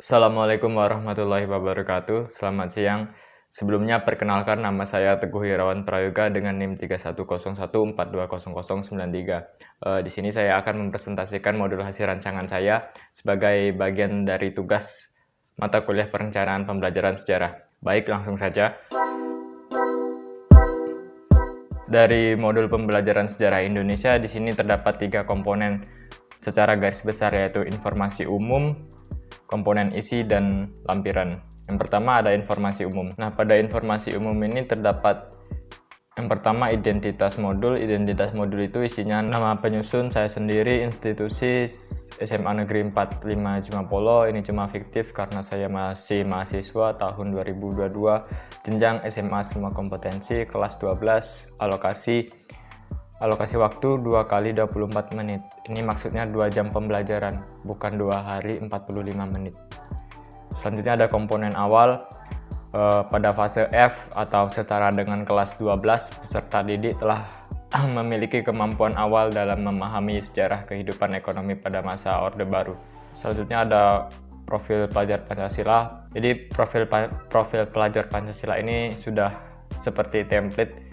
Assalamualaikum warahmatullahi wabarakatuh. Selamat siang. Sebelumnya perkenalkan, nama saya Teguh Irawan Prayoga dengan NIM 3101420093. Di sini saya akan mempresentasikan modul hasil rancangan saya sebagai bagian dari tugas mata kuliah perencanaan pembelajaran sejarah. Baik, langsung saja. Dari modul pembelajaran sejarah Indonesia, di sini terdapat 3 komponen secara garis besar, yaitu informasi umum, komponen isi, dan lampiran. Yang pertama ada informasi umum. Nah, pada informasi umum ini terdapat yang pertama identitas modul. Identitas modul itu isinya nama penyusun, saya sendiri, institusi, SMA Negeri 45 Jimapolo. Ini cuma fiktif karena saya masih mahasiswa tahun 2022, jenjang SMA semua kompetensi, kelas 12, alokasi waktu 2 kali 24 menit. Ini maksudnya 2 jam pembelajaran, bukan 2 hari 45 menit. Selanjutnya ada komponen awal. Pada fase F atau setara dengan kelas 12, peserta didik telah memiliki kemampuan awal dalam memahami sejarah kehidupan ekonomi pada masa Orde Baru. Selanjutnya ada profil pelajar Pancasila. Jadi profil pelajar Pancasila ini sudah seperti template.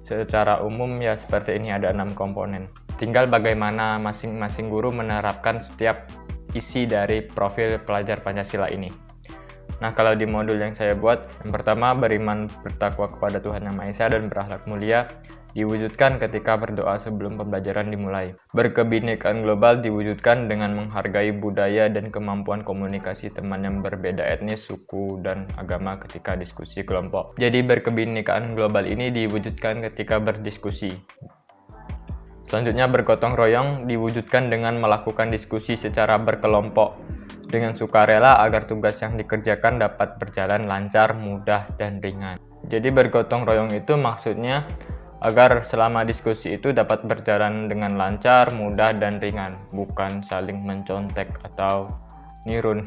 Secara umum ya seperti ini, ada 6 komponen. Tinggal bagaimana masing-masing guru menerapkan setiap isi dari profil pelajar Pancasila ini. Nah, kalau di modul yang saya buat, yang pertama beriman bertakwa kepada Tuhan Yang Maha Esa dan berakhlak mulia diwujudkan ketika berdoa sebelum pembelajaran dimulai. Berkebinekaan global diwujudkan dengan menghargai budaya dan kemampuan komunikasi teman yang berbeda etnis, suku, dan agama ketika diskusi kelompok. Jadi berkebinekaan global ini diwujudkan ketika berdiskusi. Selanjutnya bergotong royong diwujudkan dengan melakukan diskusi secara berkelompok dengan sukarela agar tugas yang dikerjakan dapat berjalan lancar, mudah, dan ringan. Jadi bergotong royong itu maksudnya agar selama diskusi itu dapat berjalan dengan lancar, mudah, dan ringan, bukan saling mencontek atau nirun.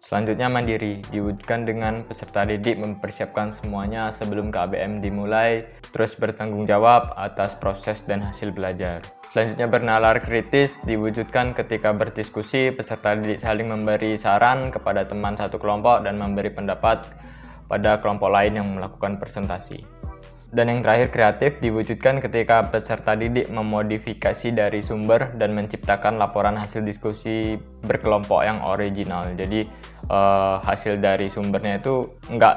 Selanjutnya mandiri, diwujudkan dengan peserta didik mempersiapkan semuanya sebelum KBM dimulai, terus bertanggung jawab atas proses dan hasil belajar. Selanjutnya bernalar kritis, diwujudkan ketika berdiskusi, peserta didik saling memberi saran kepada teman satu kelompok dan memberi pendapat pada kelompok lain yang melakukan presentasi. Dan yang terakhir kreatif, diwujudkan ketika peserta didik memodifikasi dari sumber dan menciptakan laporan hasil diskusi berkelompok yang original. Jadi hasil dari sumbernya itu nggak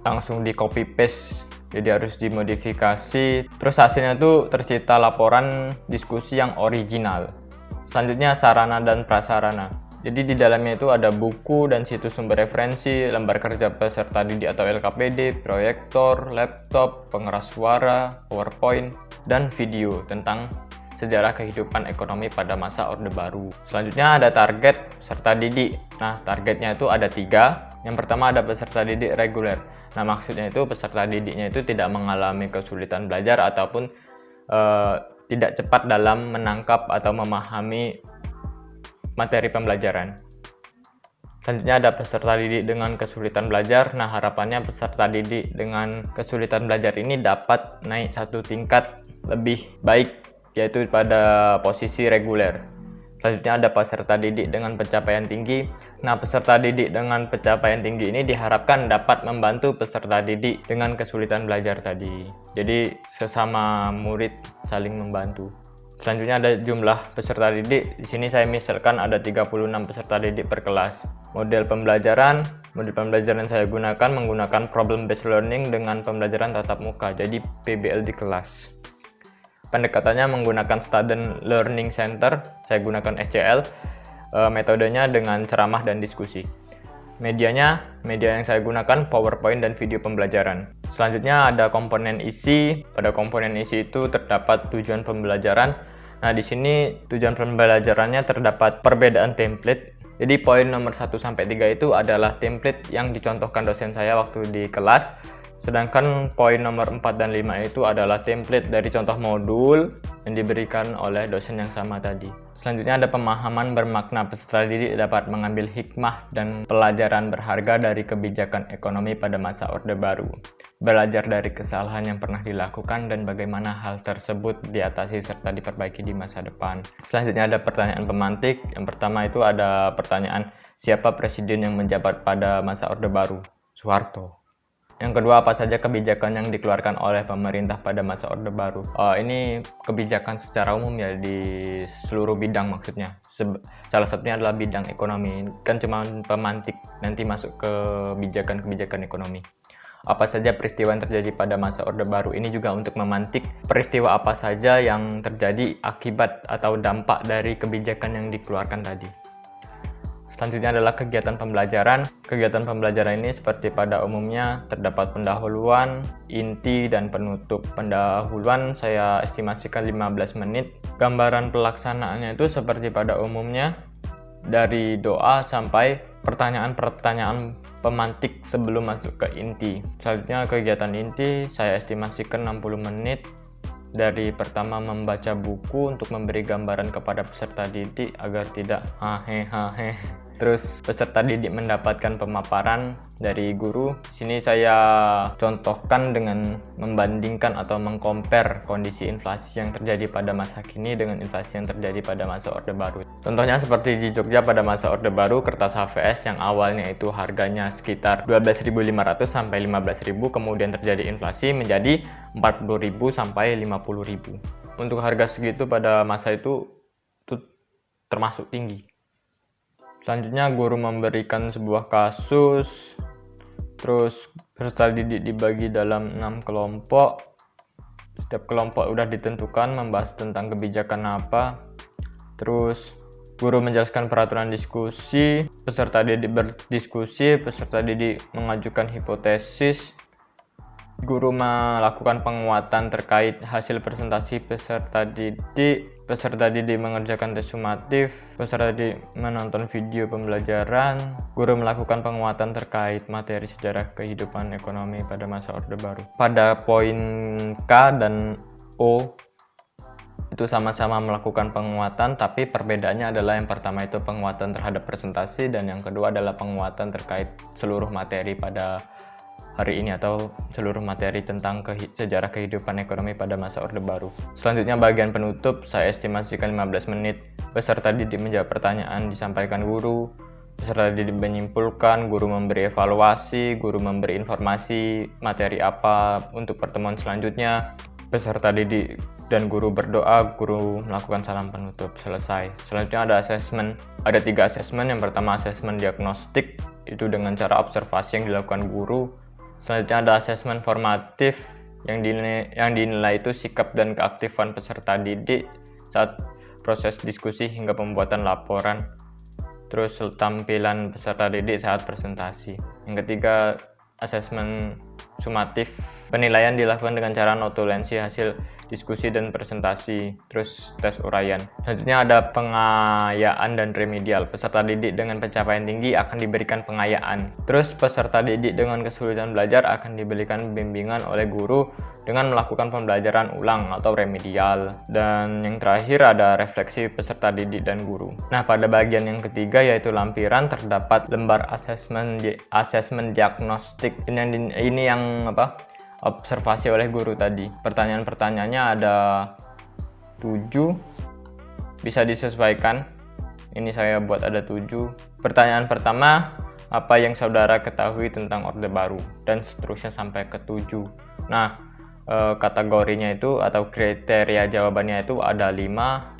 langsung di copy paste, jadi harus dimodifikasi, terus hasilnya itu tercipta laporan diskusi yang original. Selanjutnya sarana dan prasarana. Jadi di dalamnya itu ada buku dan situs sumber referensi, lembar kerja peserta didik atau LKPD, proyektor, laptop, pengeras suara, PowerPoint, dan video tentang sejarah kehidupan ekonomi pada masa Orde Baru. Selanjutnya ada target peserta didik. Nah, targetnya itu ada 3. Yang pertama ada peserta didik reguler. Nah, maksudnya itu peserta didiknya itu tidak mengalami kesulitan belajar ataupun tidak cepat dalam menangkap atau memahami materi pembelajaran. Selanjutnya ada peserta didik dengan kesulitan belajar. Nah, harapannya peserta didik dengan kesulitan belajar ini dapat naik 1 tingkat lebih baik, yaitu pada posisi reguler. Selanjutnya ada peserta didik dengan pencapaian tinggi. Nah, peserta didik dengan pencapaian tinggi ini diharapkan dapat membantu peserta didik dengan kesulitan belajar tadi. Jadi sesama murid saling membantu. Selanjutnya ada jumlah peserta didik. Di sini saya misalkan ada 36 peserta didik per kelas. Model pembelajaran saya gunakan menggunakan problem based learning dengan pembelajaran tatap muka, jadi PBL di kelas. Pendekatannya menggunakan Student Learning Center, saya gunakan SCL. Metodenya dengan ceramah dan diskusi. Media yang saya gunakan PowerPoint dan video pembelajaran. Selanjutnya ada komponen isi. Pada komponen isi itu terdapat tujuan pembelajaran. Nah, di sini tujuan pembelajarannya terdapat perbedaan template. Jadi poin nomor 1 sampai 3 itu adalah template yang dicontohkan dosen saya waktu di kelas. Sedangkan poin nomor 4 dan 5 itu adalah template dari contoh modul yang diberikan oleh dosen yang sama tadi. Selanjutnya ada pemahaman bermakna peserta didik dapat mengambil hikmah dan pelajaran berharga dari kebijakan ekonomi pada masa Orde Baru. Belajar dari kesalahan yang pernah dilakukan dan bagaimana hal tersebut diatasi serta diperbaiki di masa depan. Selanjutnya ada pertanyaan pemantik. Yang pertama itu ada pertanyaan, siapa presiden yang menjabat pada masa Orde Baru? Soeharto. Yang kedua, apa saja kebijakan yang dikeluarkan oleh pemerintah pada masa Orde Baru? Ini kebijakan secara umum ya, di seluruh bidang maksudnya. Salah satunya adalah bidang ekonomi. Kan cuma pemantik, nanti masuk ke kebijakan-kebijakan ekonomi. Apa saja peristiwa yang terjadi pada masa Orde Baru? Ini juga untuk memantik peristiwa apa saja yang terjadi akibat atau dampak dari kebijakan yang dikeluarkan tadi. Selanjutnya adalah kegiatan pembelajaran. Kegiatan pembelajaran ini seperti pada umumnya terdapat pendahuluan, inti, dan penutup. Pendahuluan saya estimasikan 15 menit. Gambaran pelaksanaannya itu seperti pada umumnya, dari doa sampai pertanyaan-pertanyaan pemantik sebelum masuk ke inti. Selanjutnya kegiatan inti saya estimasikan 60 menit. Dari pertama membaca buku untuk memberi gambaran kepada peserta didik agar tidak hahe. Terus peserta didik mendapatkan pemaparan dari guru. Sini saya contohkan dengan membandingkan atau mengcompare kondisi inflasi yang terjadi pada masa kini dengan inflasi yang terjadi pada masa Orde Baru. Contohnya seperti di Jogja pada masa Orde Baru, kertas HVS yang awalnya itu harganya sekitar 12.500 sampai 15.000, kemudian terjadi inflasi menjadi 40.000 sampai 50.000. Untuk harga segitu pada masa itu termasuk tinggi. Selanjutnya guru memberikan sebuah kasus, terus peserta didik dibagi dalam 6 kelompok. Setiap kelompok udah ditentukan membahas tentang kebijakan apa. Terus guru menjelaskan peraturan diskusi, peserta didik berdiskusi, peserta didik mengajukan hipotesis. Guru melakukan penguatan terkait hasil presentasi peserta didik mengerjakan tes sumatif, peserta didik menonton video pembelajaran, guru melakukan penguatan terkait materi sejarah kehidupan ekonomi pada masa Orde Baru. Pada poin K dan O itu sama-sama melakukan penguatan, tapi perbedaannya adalah yang pertama itu penguatan terhadap presentasi dan yang kedua adalah penguatan terkait seluruh materi pada hari ini atau seluruh materi tentang sejarah kehidupan ekonomi pada masa Orde Baru. Selanjutnya bagian penutup saya estimasikan 15 menit. Peserta didik menjawab pertanyaan disampaikan guru, peserta didik menyimpulkan, guru memberi evaluasi, guru memberi informasi materi apa untuk pertemuan selanjutnya. Peserta didik dan guru berdoa, guru melakukan salam penutup, selesai. Selanjutnya ada asesmen. Ada 3 asesmen. Yang pertama asesmen diagnostik, itu dengan cara observasi yang dilakukan guru. Selanjutnya ada asesmen formatif yang dinilai itu sikap dan keaktifan peserta didik saat proses diskusi hingga pembuatan laporan. Terus tampilan peserta didik saat presentasi. Yang ketiga asesmen sumatif, penilaian dilakukan dengan cara notulensi hasil diskusi dan presentasi, terus tes uraian. Selanjutnya ada pengayaan dan remedial. Peserta didik dengan pencapaian tinggi akan diberikan pengayaan. Terus peserta didik dengan kesulitan belajar akan diberikan bimbingan oleh guru dengan melakukan pembelajaran ulang atau remedial. Dan yang terakhir ada refleksi peserta didik dan guru. Nah, pada bagian yang ketiga yaitu lampiran terdapat lembar asesmen diagnostik. Ini yang observasi oleh guru tadi. Pertanyaan-pertanyaannya ada 7, bisa disesuaikan. Ini saya buat ada 7. Pertanyaan pertama, apa yang saudara ketahui tentang Orde Baru, dan seterusnya sampai ke 7. Nah, kategorinya itu atau kriteria jawabannya itu ada 5.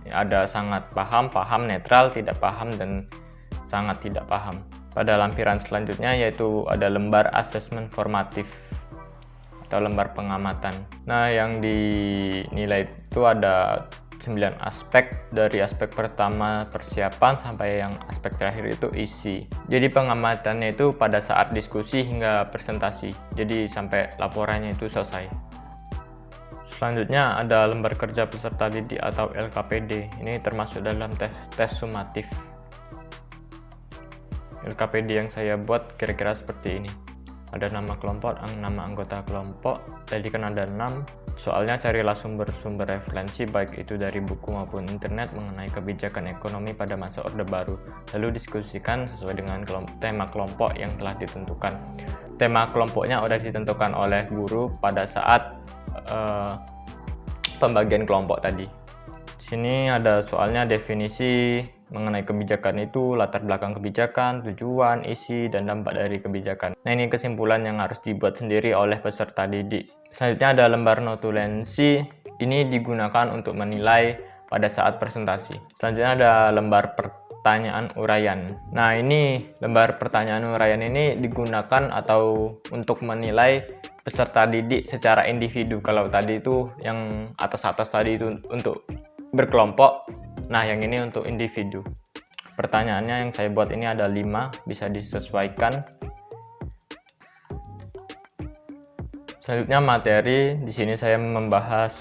Ada sangat paham, paham, netral, tidak paham, dan sangat tidak paham. Pada lampiran selanjutnya yaitu ada lembar asesmen formatif atau lembar pengamatan. Nah, yang dinilai itu ada 9 aspek. Dari aspek pertama persiapan sampai yang aspek terakhir itu isi. Jadi pengamatannya itu pada saat diskusi hingga presentasi. Jadi sampai laporannya itu selesai. Selanjutnya ada lembar kerja peserta didik atau LKPD. Ini termasuk dalam tes sumatif. LKPD yang saya buat kira-kira seperti ini. ada nama kelompok, nama anggota kelompok. Tadi kan ada 6. Soalnya carilah sumber-sumber referensi baik itu dari buku maupun internet mengenai kebijakan ekonomi pada masa Orde Baru. Lalu diskusikan sesuai dengan tema kelompok yang telah ditentukan. Tema kelompoknya sudah ditentukan oleh guru pada saat pembagian kelompok tadi. Di sini ada soalnya definisi mengenai kebijakan itu, latar belakang kebijakan, tujuan, isi, dan dampak dari kebijakan. Nah, ini kesimpulan yang harus dibuat sendiri oleh peserta didik. Selanjutnya ada lembar notulensi. Ini digunakan untuk menilai pada saat presentasi. Selanjutnya ada lembar pertanyaan uraian. Nah, ini lembar pertanyaan uraian ini digunakan atau untuk menilai peserta didik secara individu. Kalau tadi itu yang atas-atas tadi itu untuk berkelompok, nah yang ini untuk individu. Pertanyaannya yang saya buat ini ada 5, bisa disesuaikan. Selanjutnya materi, di sini saya membahas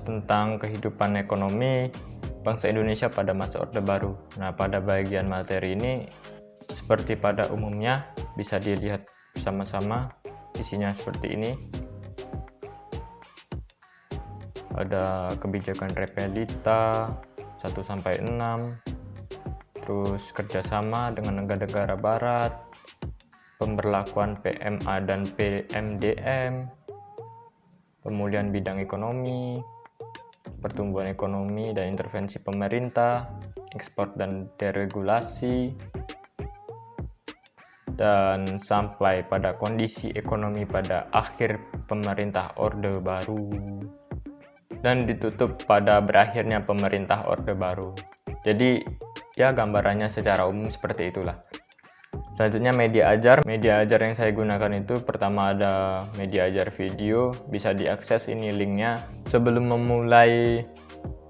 tentang kehidupan ekonomi bangsa Indonesia pada masa Orde Baru. Nah, pada bagian materi ini seperti pada umumnya bisa dilihat bersama-sama, isinya seperti ini. Ada kebijakan Repelita 1-6, terus kerjasama dengan negara-negara barat, pemberlakuan PMA dan PMDM, pemulihan bidang ekonomi, pertumbuhan ekonomi dan intervensi pemerintah, ekspor dan deregulasi, dan sampai pada kondisi ekonomi pada akhir pemerintah Orde Baru, dan ditutup pada berakhirnya pemerintah Orde Baru. Jadi ya gambarannya secara umum seperti itulah. Selanjutnya media ajar. Media ajar yang saya gunakan itu pertama ada media ajar video, bisa diakses ini linknya. Sebelum memulai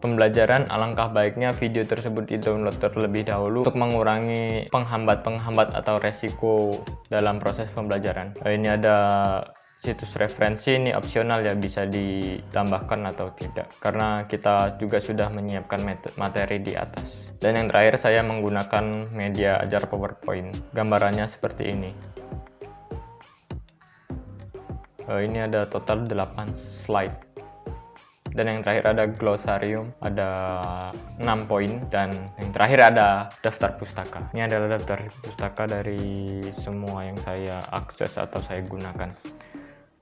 pembelajaran, alangkah baiknya video tersebut di-download terlebih dahulu untuk mengurangi penghambat-penghambat atau resiko dalam proses pembelajaran. Ini ada situs referensi, ini opsional ya, bisa ditambahkan atau tidak karena kita juga sudah menyiapkan materi di atas. Dan yang terakhir saya menggunakan media ajar PowerPoint. Gambarannya seperti ini. Ini ada total 8 slide. Dan yang terakhir ada glosarium, ada 6 poin, dan yang terakhir ada daftar pustaka. Ini adalah daftar pustaka dari semua yang saya akses atau saya gunakan.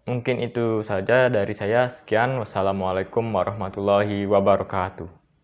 Mungkin itu saja dari saya. Sekian, wassalamualaikum warahmatullahi wabarakatuh.